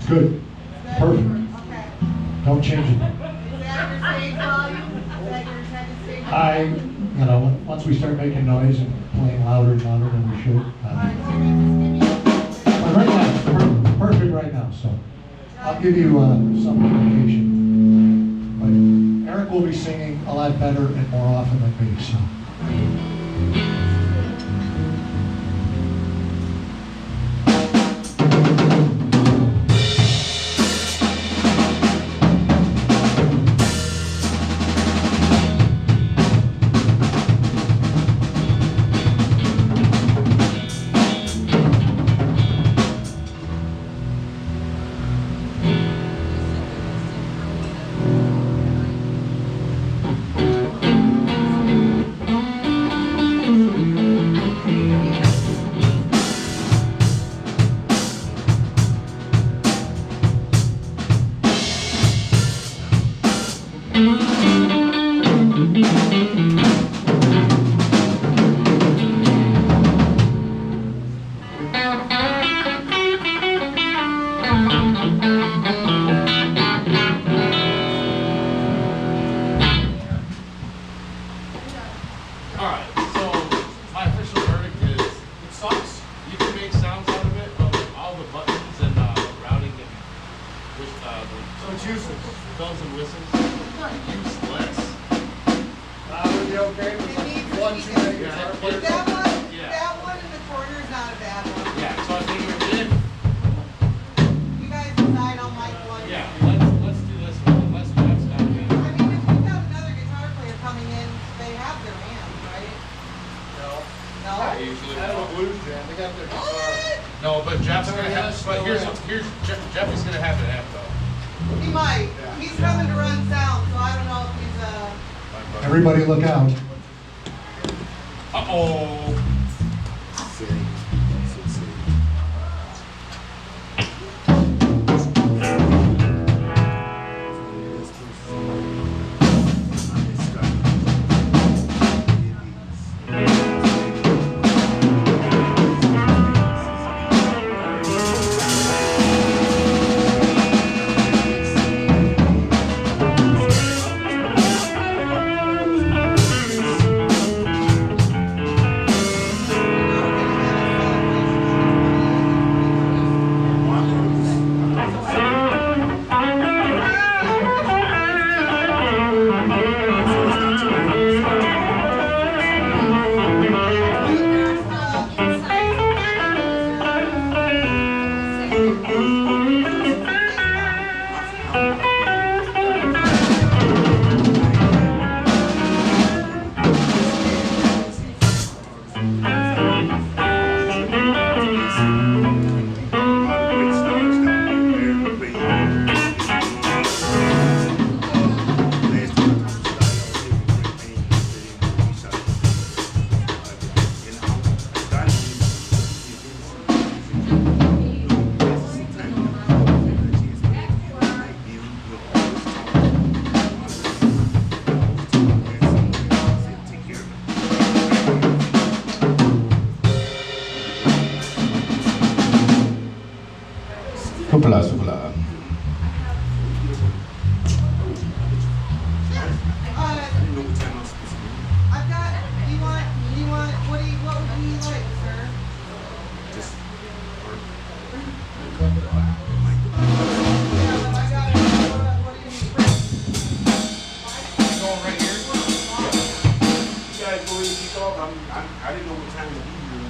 Good. Perfect. Okay. Don't change it. Is that your stage volume? Is that your intended stage volume? Once we start making noise and playing louder and louder than we should. But right now, it's perfect right now, so I'll give you some indication. But Erik will be singing a lot better and more often than me, so. Everybody look out. Uh-oh. Hoopla, hoopla. I've got, what would you like, sir? Yeah, but I got it. What do you need? Going right here? You guys go ahead and kick off. I didn't know what time to be here,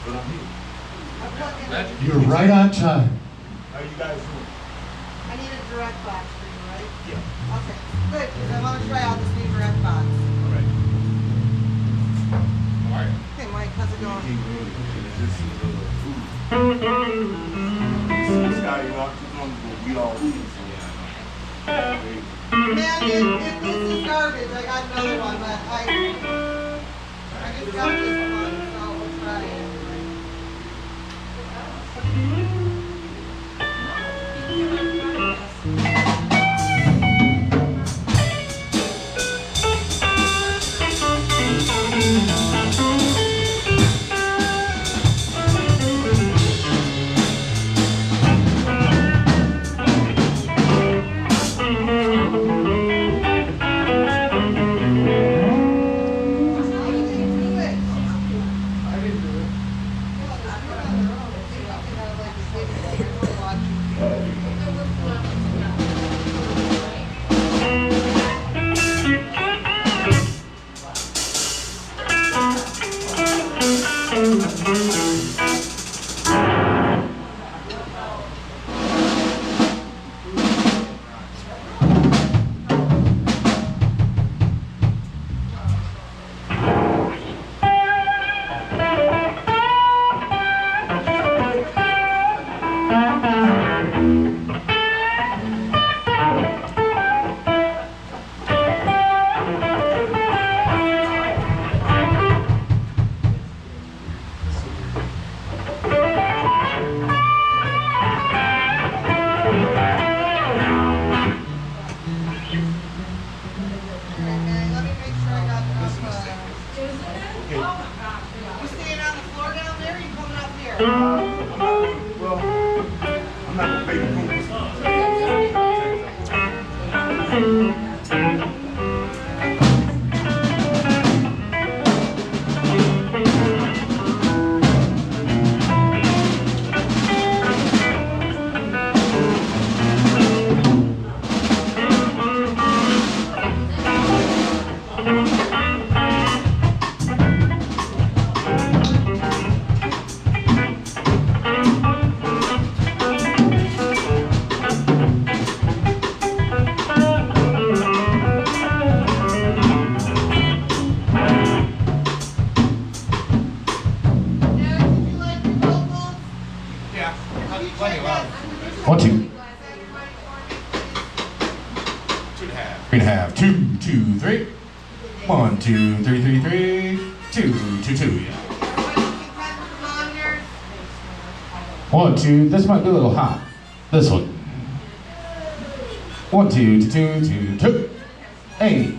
but I'm here. You're right on time. How you guys doing? I need a direct box for you, right? Yeah. Okay, good, because I want to try out this new direct box. All right. All right. Okay, Mike, how's it going? Scotty, we all eat. Man, if this is garbage, I got another one, but I just got this one, so we'll try it. Okay, let me make sure I got enough. You staying on the floor down there, or you coming up here? Well, I'm not gonna pay the room. One, two. 3.5. 2, 2, 3. 1, 2, 3, 3, 3. 2, 2, 2. Yeah. 1, 2. This might be a little hot. This one. 1, 2, 2, 2, 2. 8.